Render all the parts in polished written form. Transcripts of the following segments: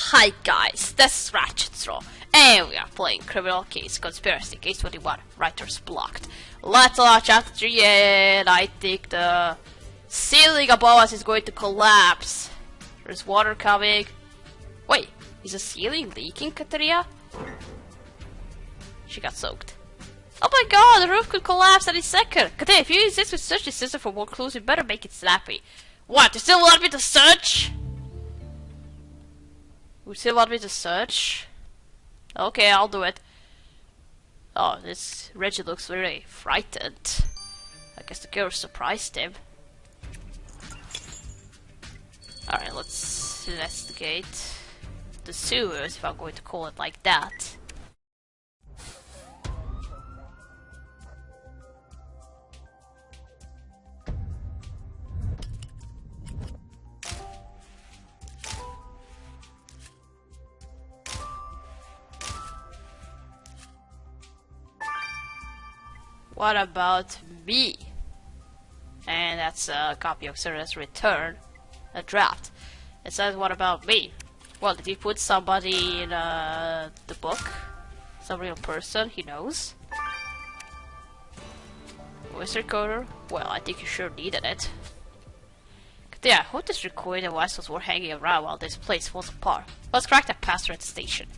Hi guys, this is Ratchet's and we are playing Criminal Case Conspiracy Case 21, Writer's Blocked. Let's launch chapter 3 and I think the ceiling above us is going to collapse. There's water coming. Wait, is the ceiling leaking, Kateria? She got soaked. Oh my god, the roof could collapse any second. Kateria, if you insist with search the system for more clues, you better make it snappy. What, you still want me to search? You still want me to search? Okay, I'll do it. Oh, this Reggie looks very frightened. I guess the girl surprised him. Alright, let's investigate the sewers, if I'm going to call it like that. What about me? And that's a copy of Sarah's return, a draft. It says, what about me? Well, did he put somebody in the book? Some real person he knows? Voice recorder? Well, I think you sure needed it. Yeah, I hope this recording devices were hanging around while this place falls apart. Let's crack the password at the station.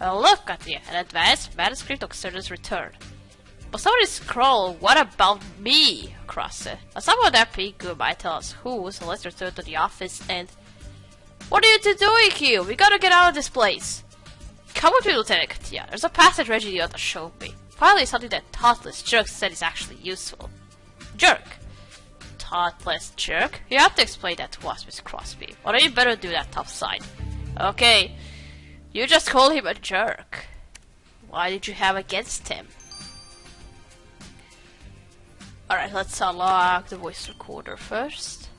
Look at me, an advanced manuscript of Sarah's return. But somebody scroll, what about me, across it. Someone that pretty good might tell us who, so let's return to the office and... What are you two doing here? We gotta get out of this place. Come with me, Lieutenant. Yeah, there's a passage Reggie ought to show me. Finally, something that thoughtless jerk said is actually useful. Jerk? Thoughtless jerk? You have to explain that to us, Miss Crosby. Or you better do that tough side. Okay, you just called him a jerk. Why did you have against him? Alright, let's unlock the voice recorder first.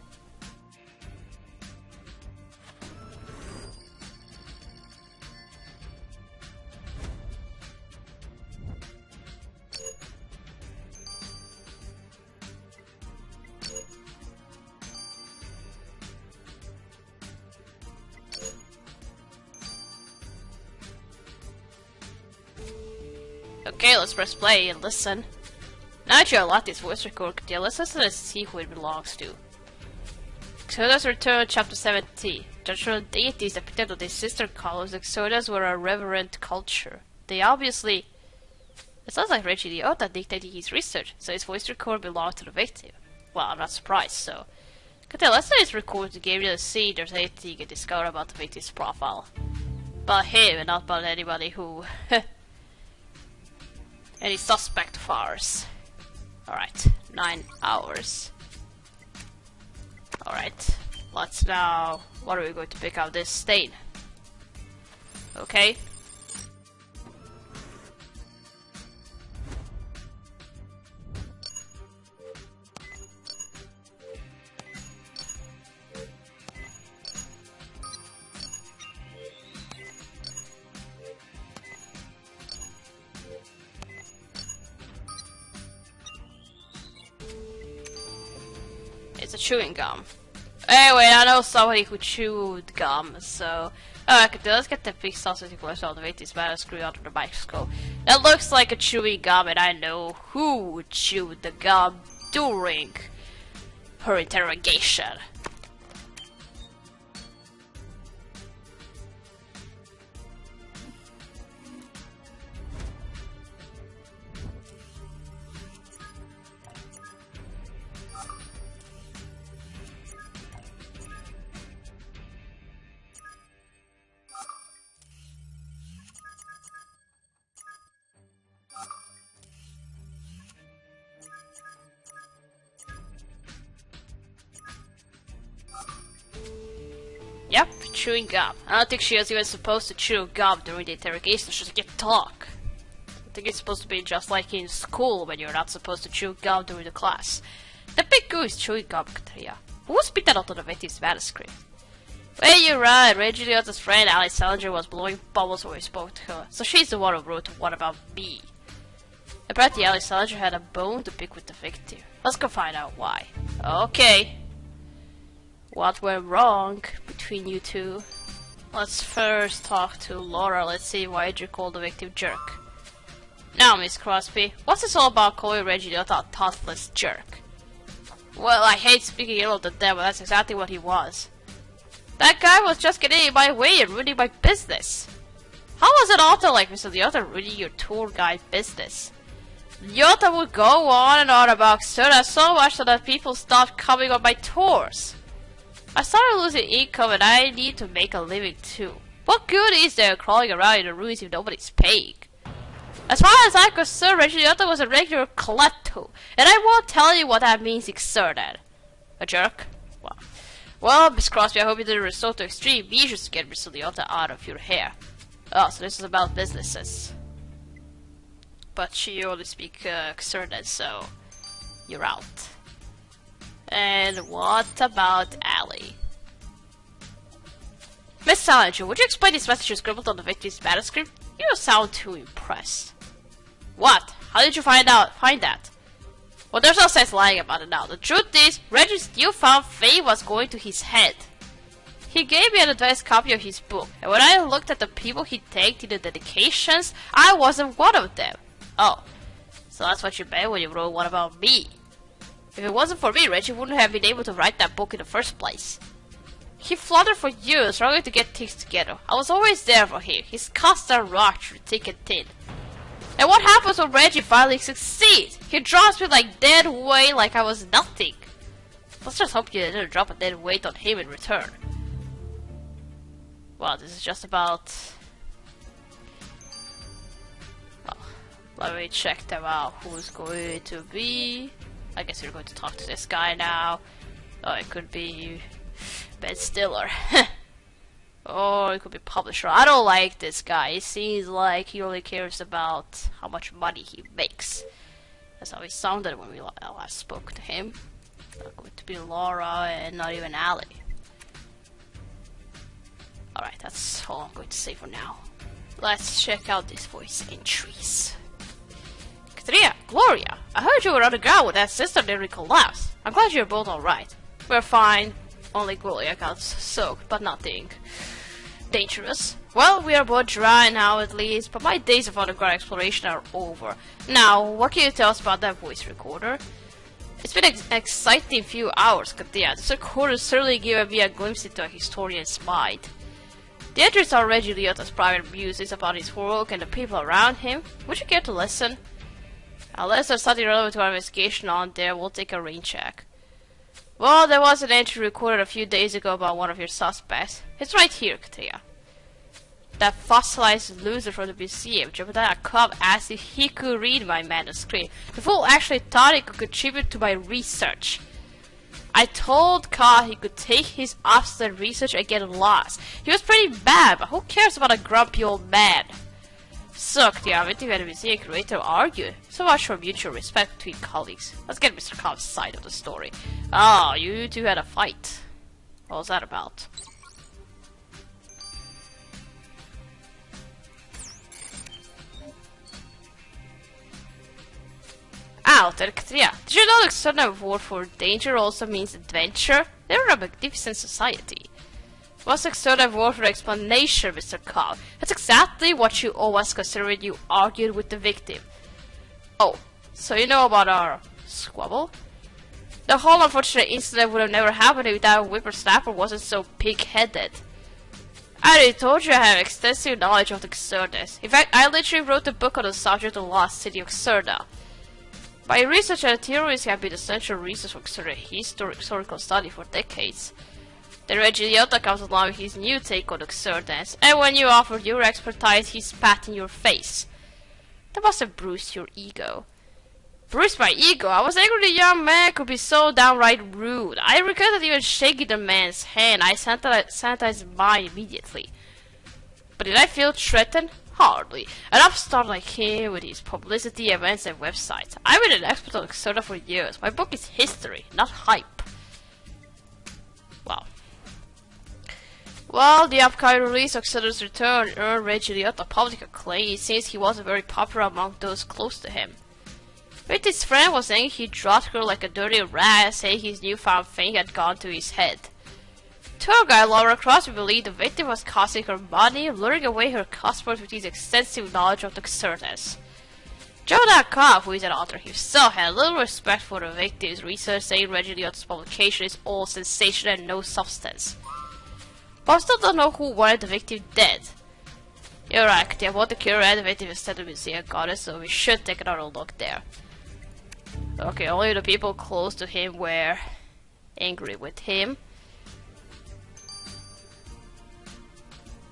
Okay, let's press play and listen. Now that you unlock this voice recorder, let's listen and see who it belongs to. Exodus Return, Chapter 70. Judgmental deities depicted on their sister colors. Exodus were a reverent culture. They obviously... It sounds like Reggie the Otta dictated his research, so his voice recorder belonged to the victim. Well, I'm not surprised, so... Let's say it's recorded to give you a see if there's anything you can discover about the victim's profile. About him, and not about anybody who... any suspect of ours. Alright, 9 hours. Alright, let's now... What are we going to pick up this stain? Okay. It's a chewing gum. Anyway, I know somebody who chewed gum, so... Okay, let's get the big sausage collection of the victim's manuscript under the microscope. That looks like a chewing gum, and I know who chewed the gum during her interrogation. Yep, chewing gum. I don't think she was even supposed to chew gum during the interrogation, she just get talk. I think it's supposed to be just like in school when you're not supposed to chew gum during the class. The big goo is chewing gum, Kateria. Who spit that out of the victim's manuscript? Well, you're right, Reggie Liotta's friend Alice Salinger was blowing bubbles when we spoke to her, so she's the one who wrote What About Me. Apparently Alice Salinger had a bone to pick with the victim. Let's go find out why. Okay. What went wrong between you two? let's first talk to Laura. Let's see why you call the victim jerk. Now, Miss Crosby, what's this all about calling Reggie Liotta a thoughtless jerk? Well, I hate speaking ill of the devil, that's exactly what he was. That guy was just getting in my way and ruining my business. How was it often like Mr. Liotta ruining your tour guide business? Liotta would go on and on about soda so much so that people stopped coming on my tours. I started losing income and I need to make a living too. What good is there crawling around in the ruins if nobody's paying? As far as I'm concerned, Reggie Liotta was a regular klepto, and I won't tell you what that means, exerted. A jerk? Well, Miss Crosby, I hope you didn't resort to extreme measures to get Mr. Liotta out of your hair. Oh, so this is about businesses. But she only speaks exerted, so you're out. And what about Allie? Miss Salinger, would you explain this message you scribbled on the victim's manuscript? You don't sound too impressed. What? How did you find that? Well, there's no sense lying about it now. The truth is, Reggie's newfound fame was going to his head. He gave me an advanced copy of his book, and when I looked at the people he thanked in the dedications, I wasn't one of them. Oh, so that's what you meant when you wrote one about me. If it wasn't for me, Reggie wouldn't have been able to write that book in the first place. He floundered for years, struggling to get things together. I was always there for him. His constant rocked through thick and thin. And what happens when Reggie finally succeeds? He drops me like dead weight like I was nothing. Let's just hope you didn't drop a dead weight on him in return. Well, this is just about... Well, let me check them out. Who's going to be... I guess we're going to talk to this guy now. Oh, it could be... Ben Stiller. Or it could be publisher. I don't like this guy. It seems like he only cares about how much money he makes. That's how he sounded when we last spoke to him. Not going to be Laura and not even Allie. Alright, that's all I'm going to say for now. Let's check out these voice entries. Katria, Gloria, I heard you were on the ground with that sister nearly collapsed. I'm glad you're both alright. We're fine. Only Gloria got soaked, but nothing dangerous. Well, we are both dry now at least, but my days of underground exploration are over. Now, what can you tell us about that voice recorder? It's been an exciting few hours, Katia. This recorder certainly gave me a glimpse into a historian's mind. The entries are Reggie Liotta's private musings about his work and the people around him. Would you care to listen? Unless there's something relevant to our investigation on there, we'll take a rain check. Well, there was an entry recorded a few days ago about one of your suspects. It's right here, Katia. That fossilized loser from the museum, Jebediah Cobb, asked if he could read my manuscript. The fool actually thought he could contribute to my research. I told Cobb he could take his obstinate research and get lost. He was pretty bad, but who cares about a grumpy old man? So, Katia, I went to the museum curator argued. So much for mutual respect between colleagues. Let's get Mr. Cobb's side of the story. Oh, you two had a fight. What was that about? Out, Katia. Did you know the external word for danger also means adventure? They're a magnificent society. What's the external word for explanation, Mr. Cobb? That's exactly what you owe us considering you argued with the victim. Oh, so you know about our squabble? The whole unfortunate incident would have never happened if that whippersnapper wasn't so pig-headed. I already told you I have extensive knowledge of the Xerdas. In fact, I literally wrote a book on the subject of the lost city of Xerda. My research and theories have been essential reasons for Xerda historical study for decades. Then Reggie Liotta comes along with his new take on the Xerdas, and when you offered your expertise, he spat in your face. That must have bruised your ego. Bruised my ego? I was angry the young man could be so downright rude. I regretted even shaking the man's hand. I sanitized mine immediately. But did I feel threatened? Hardly. An upstart like him with his publicity events and websites. I've been an expert on Xerda for years. My book is history, not hype. Wow. Well, the upcoming release of Xerda's Return earned Reggie Liotta public acclaim since he wasn't very popular among those close to him. But his friend was saying he dropped her like a dirty rat, saying his newfound fame had gone to his head. tour guide Laura Crosby believed the victim was causing her money, luring away her customers with his extensive knowledge of the Xernes. Jonah Cobb, who is an author himself, had little respect for the victim's research, saying Reggie Liotta's publication is all sensation and no substance. But I still don't know who wanted the victim dead. You're right, I want the cure and the victim instead of museum goddess, so we should take another look there. Okay, only the people close to him were angry with him.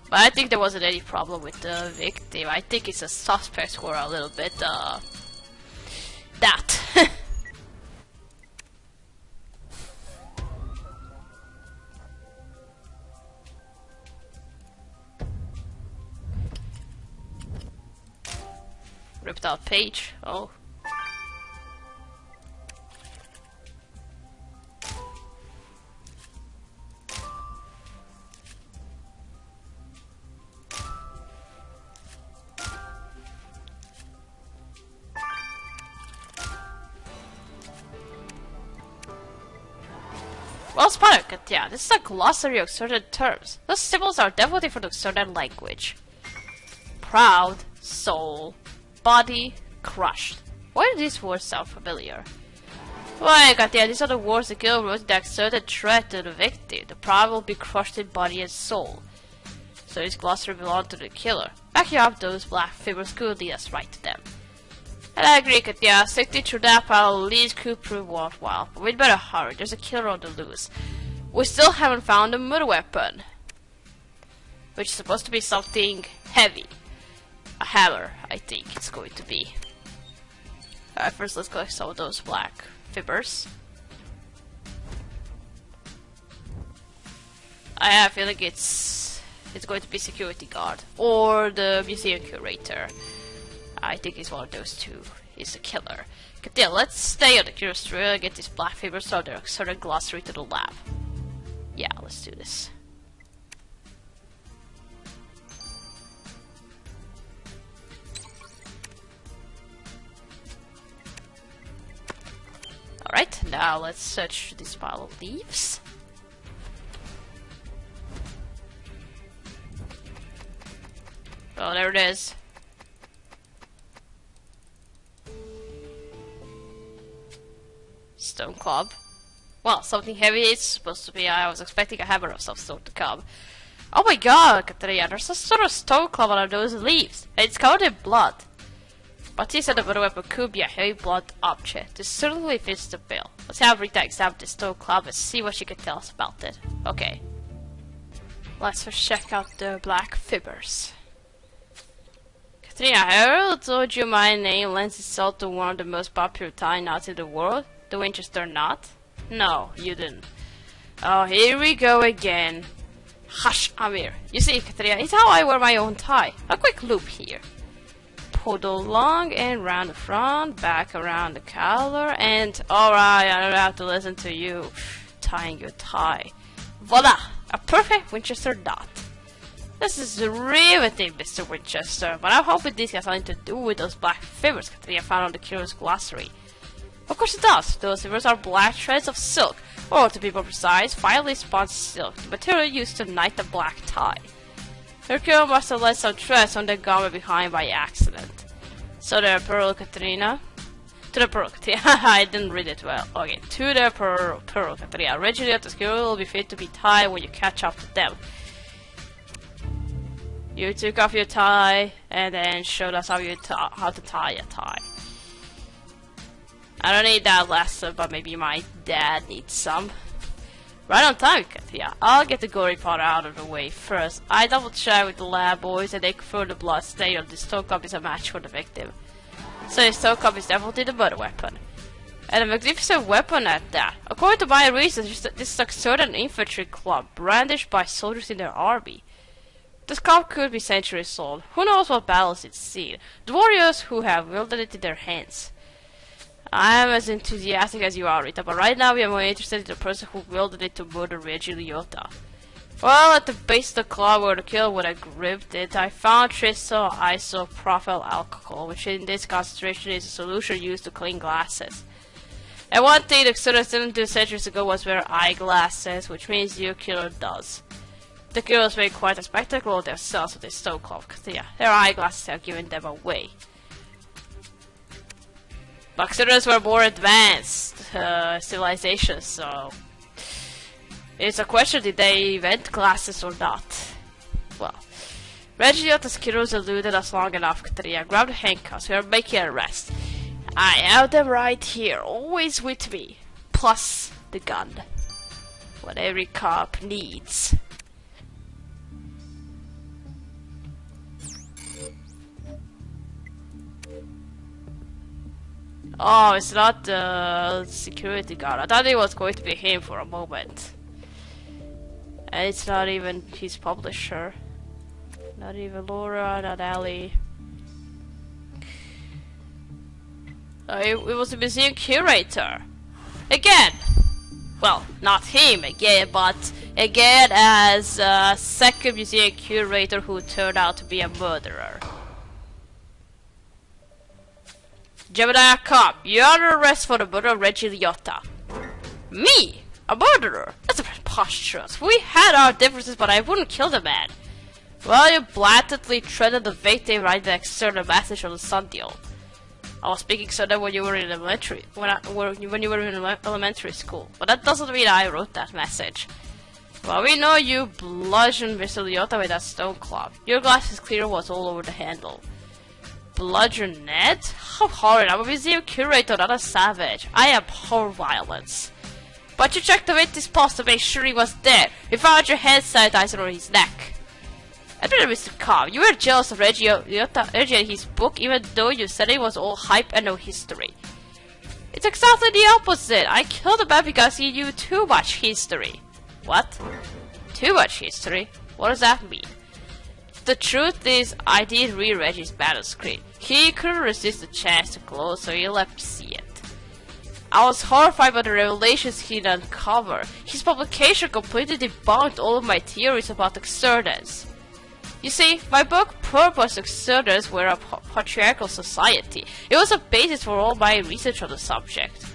But I think there wasn't any problem with the victim. I think it's the suspects who are a little bit, that. Ripped out page. Oh. Well spotted, Katya. This is a glossary of certain terms. Those symbols are definitely from the certain language. Proud, soul, body, crushed. Why do these words sound familiar? Why, Katya, these are the words the killer wrote that certain threat to the victim. The proud will be crushed in body and soul. So this glossary belonged to the killer. Backing up those black fibers could lead us right to them. And I agree, Katya. Sifting through that pile at least could prove worthwhile. But we'd better hurry. There's a killer on the loose. We still haven't found a murder weapon. Which is supposed to be something heavy. A hammer, I think it's going to be. Alright, first let's collect some of those black fibers. I have a feeling it's going to be security guard. Or the museum curator. I think it's one of those two. He's the killer. Katya, let's stay on the curious trail and get these black fibers from their certain glossary to the lab. Yeah, let's do this. Alright, now let's search this pile of leaves. Oh, there it is. Stone club. Well, something heavy it's supposed to be. I was expecting a hammer of some sort to come. Oh my god, Katrina, there's some sort of stone club under those leaves. And it's covered in blood. But he said the murder weapon could be a heavy blunt object. This certainly fits the bill. Let's have Rita examine the stone club and see what she can tell us about it. Okay. Let's first check out the black fibers. Katrina, have I ever told you my name lends itself to one of the most popular Thai knots in the world? The Winchester knot? No, you didn't. Oh, here we go again. Hush, Amir. You see, Katrina, it's how I wear my own tie. A quick loop here. Pull along and round the front, back around the collar, and alright, I don't have to listen to you tying your tie. Voila! A perfect Winchester knot. This is riveting, Mr. Winchester, but I'm hoping this has something to do with those black fibers Katrina found on the curious glossary. Of course it does. Those fibers are black threads of silk, or to be more precise, finely spun silk, the material used to knit the black tie. Her killer must have left some threads on the garment behind by accident. So the pearl Katrina. To the pearl Katrina. I didn't read it well. Okay, to the pearl Katrina. Originally, the skill will be fit to be tied when you catch up to them. You took off your tie and then showed us how to tie a tie. I don't need that lesson, but maybe my dad needs some. Right on time, Katia. I'll get the gory part out of the way first. I double check with the lab boys and they confirm the blood stain of the stone cup is a match for the victim. So the stone cup is definitely the murder weapon. And a magnificent weapon at that. According to my research, this is a certain infantry club brandished by soldiers in their army. This cup could be centuries old. Who knows what battles it's seen. The warriors who have wielded it in their hands. I am as enthusiastic as you are, Rita, but right now we are more interested in the person who wielded it to murder Reggie Liotta. Well, at the base of the club where the killer would have gripped it, I found traces of isopropyl alcohol, which in this concentration is a solution used to clean glasses. And one thing the Exodus didn't do centuries ago was wear eyeglasses, which means your killer does. The killers made quite a spectacle of themselves with their stone cloth, because yeah, their eyeglasses have given them away. But Exodus were more advanced civilizations, so it's a question, did they invent glasses or not? Well, Reggiotta's killers eluded us long enough, Katria. Grab the handcuffs, we are making an arrest. I have them right here, always with me. Plus the gun. What every cop needs. Oh, it's not the security guard. I thought it was going to be him for a moment. And it's not even his publisher. Not even Laura, not Ali. It was the museum curator. Again! Well, not him again, but again as a second museum curator who turned out to be a murderer. Gemini cop, you're under arrest for the murder of Reggiotta. Me? A murderer? That's preposterous. We had our differences, but I wouldn't kill the man. Well, you blatantly threatened the victim right the external message on the sundial. I was speaking so that when you were in elementary, when you were in elementary school, but that doesn't mean I wrote that message. Well, we know you bludgeoned Mr. Liotta with that stone club. Your glass is clear was all over the handle. Bludgeon Ned? How horrid! I'm a museum curator, not a savage. I abhor violence. But you checked the witness pulse to make sure he was dead. We found your hand sanitizer on his neck. Admit it, Mr. Cobb, you were jealous of Reggie and his book, even though you said it was all hype and no history. It's exactly the opposite. I killed the man because he knew too much history. What? Too much history? What does that mean? The truth is, I did read Reggie's manuscript. He couldn't resist the chance to close, so he let me see it. I was horrified by the revelations he'd uncovered. His publication completely debunked all of my theories about Exodus. You see, my book purposed Exodus were a patriarchal society. It was a basis for all my research on the subject.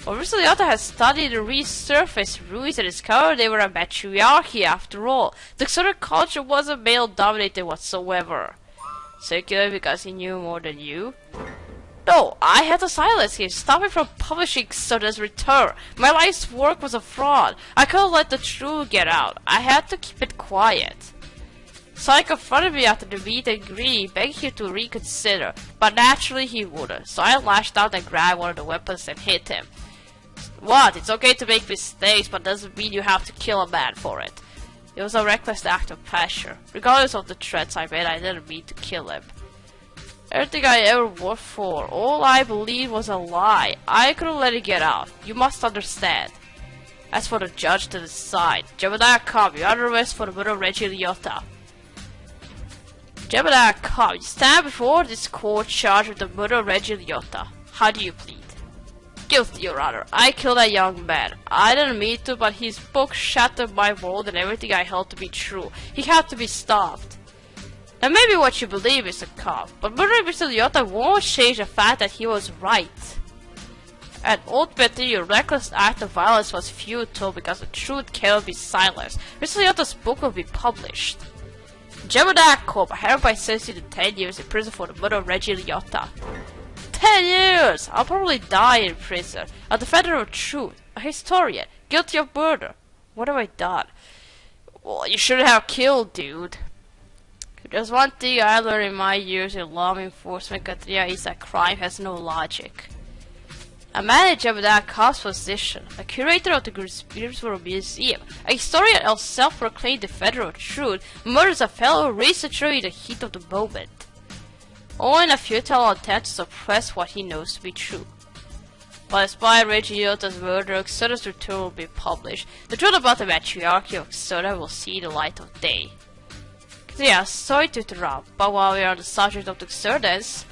Well, Mr. Liotta has studied the resurfaced ruins and discovered they were a matriarchy after all. The Exodus culture wasn't male-dominated whatsoever. So you killed him because he knew more than you? No, I had to silence him, stop him from publishing Exodus Return. My life's work was a fraud. I couldn't let the truth get out. I had to keep it quiet. So he confronted me after the meet and greet, begging him to reconsider, but naturally he wouldn't. So I lashed out and grabbed one of the weapons and hit him. What? It's okay to make mistakes, but doesn't mean you have to kill a man for it. It was a reckless act of passion. Regardless of the threats I made, I didn't mean to kill him. Everything I ever worked for, all I believed was a lie. I couldn't let it get out. You must understand. As for the judge to decide, Gemini Cobb, you're under arrest for the murder of Reggie Liotta. Gemini Cobb, you stand before this court charged with the murder of Reggie Liotta. How do you plead? Guilty, Your Honor. I killed a young man. I didn't mean to, but his book shattered my world and everything I held to be true. He had to be stopped. That may be what you believe, Mr. Cobb, but murdering Mr. Liotta won't change the fact that he was right. And ultimately, your reckless act of violence was futile because the truth cannot be silenced. Mr. Liotta's book will be published. Gemini Cobb, I hereby sentence you to 10 years in prison for the murder of Reggie Liotta. 10 years! I'll probably die in prison. A defender of truth. A historian. Guilty of murder. What have I done? Well, you shouldn't have killed, dude. There's one thing I learned in my years in law enforcement, Katria, is that crime has no logic. A manager of that Cobb's position, a curator of the Greensboro Museum, a historian of self-proclaimed defender of truth, murders a fellow researcher in the heat of the moment. All in a futile attempt to suppress what he knows to be true. But despite Reggie Liotta's murder, Exodus Return will be published. The truth about the matriarchy of Exodus will see the light of day. Yeah, sorry to interrupt, but while we are on the subject of the Exodus,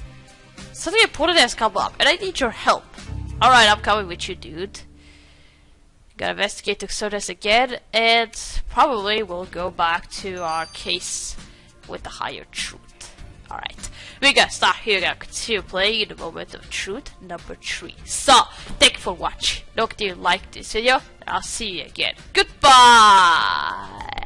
something important has come up, and I need your help. Alright, I'm coming with you, dude. Gotta investigate the Exodus again, and probably we'll go back to our case with the higher truth. Alright, we're gonna start here. We're gonna continue playing in the moment of truth number 3. So, thank you for watching. Look, do you like this video? I'll see you again. Goodbye!